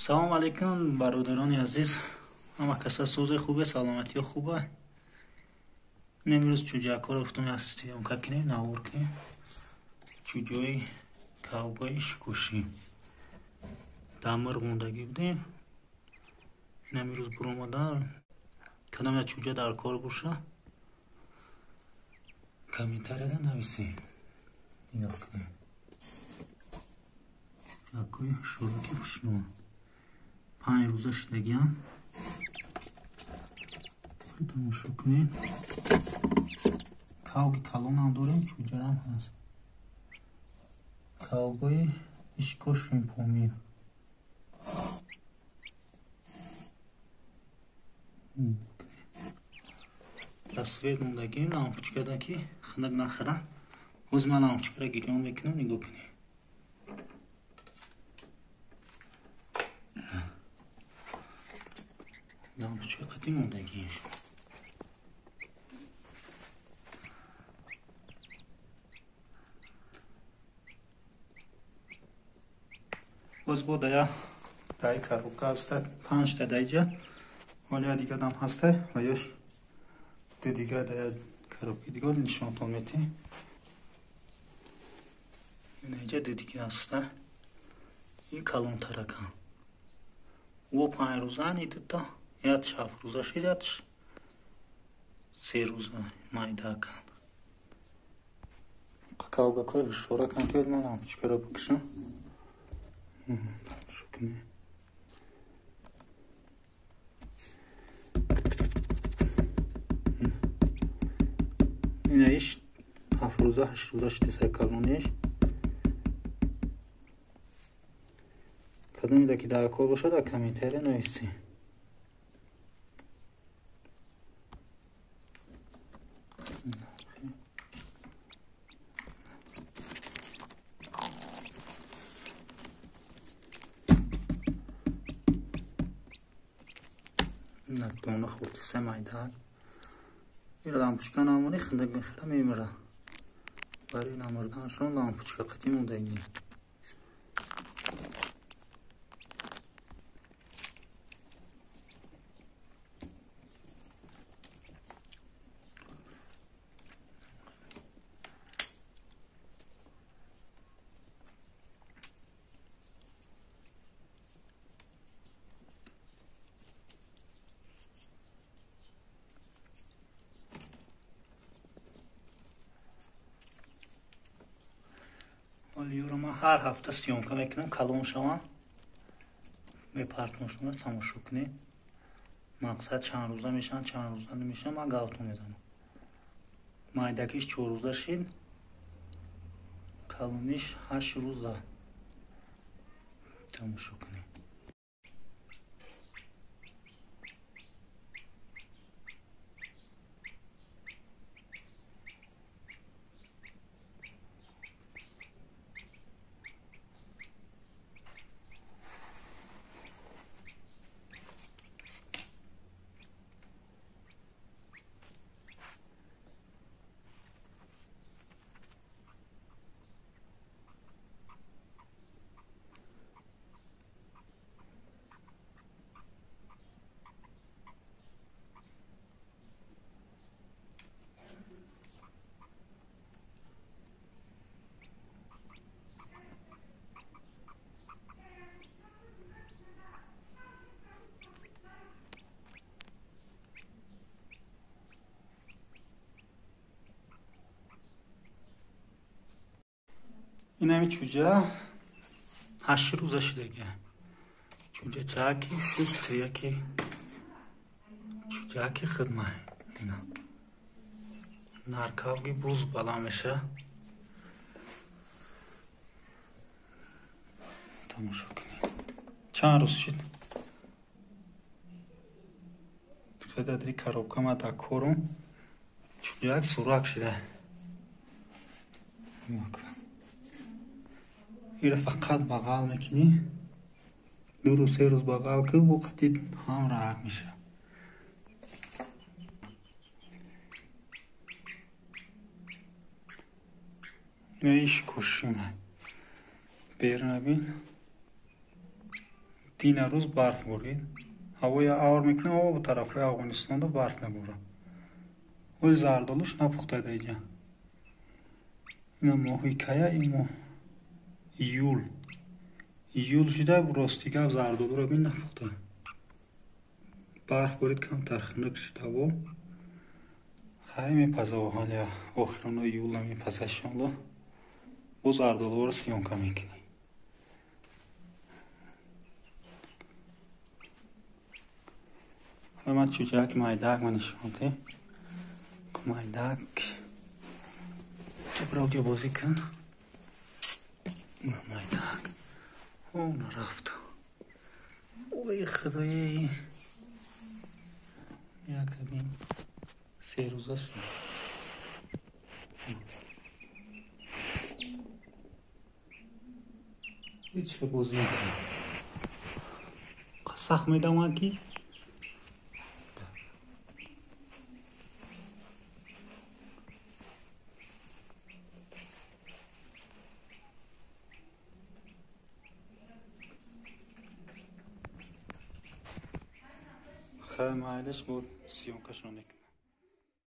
салом алейкум бародарони азиз. ҳама каса сӯзи хубе, саломатиё хуба. Имрӯз чӯҷакҳоро гуфтам як сиёмка кинем, навор кинем. Чӯҷои кавбои шикӯшӣ. Дамир мондагӣ будем. Имрӯз буромадан кадом як чӯҷа дар кор боша. Комментарияда нависем. Нигоҳ кунем. Якои шӯроки хушнума. 5 рӯза шидагиам. Тамошо кунед. Кавги калон ҳам дорем, чӯҷарам ҳаст. Кавгои ишко шимпомир. Дастгирд мондагием, лампочкада ки ханак нахарам. Ҳозир ман лампочкаро гирён мекунам, нигоҳ кунед. Лампочка қати мондагием. Боз бо дая дай коробка ҳаста, 5 та дайҷа. Ҳоли дига дам ҳаста, ва ёш ду дига дая коробки дига нишонтон метем. Инҷа ду дига ҳаста. Ин калонтаракан. Во 5 рӯзан идута. Як 7 рӯза шид, як 3 рӯза майдакан. Кавгакои ҳушоракан ки ман лампочкаро бикушам. Инаиш 7 рӯза 8 рӯза шидесай калониш. Кадомида ки дар кор бошад дар комментария нависем. Дона хуртиса майда. Ин лампочка намони хиндаг мехира мемира. Барои намарданашон лампочка қати мондаги. Ҳолиёро ман ҳар ҳафта сиёмка мекунам, калон шавам. Мепартношона тамошо кунед. Мақсад чанд рӯза мешаванд, чанд рӯза намешаванд, ман гавтон мезанам. Майдакиш 4 рӯза шид. Калониш 8 рӯза. Тамошо кунед. Ин ҳами чӯҷа 8 рӯза шидаги. Чӯҷачаки шусту, яки чӯҷаки хидмат. Ина наркавги буз баланд меша. Тамошо кунед. Чанд рӯз шид? Қададри коробка ма дар корум. Чӯҷак сурак шида. Ира фақат бағал мекунӣ. 2 рӯз 3 рӯз бағал кӣ бо қати ҳам раҳат меша. Иш кушина. Бернабин. دین روز برف بارید. هوای آور میکنه و به طرف افغانستان رو برف میباره. ولی زردالوش نپخته دیگه. اینا ماهی که این ماه ایول شده براستی گفت زردالو رو بین نپخته. برف بارید کم ترخنه کشید هوا. خیلی میپزه و حالی آخران ایول نمیپزه شانلا. با زردالو رو سیانکه میکنی. من چوچک مایدک من نشونده. مایدک جبرا بازی کن. مایدک اون رفت. اوی خدایی یکمی 3 روزه شد. هیچ که بازی نکنه. سخت میدم اکی خیلی معلش بود سیون کشانک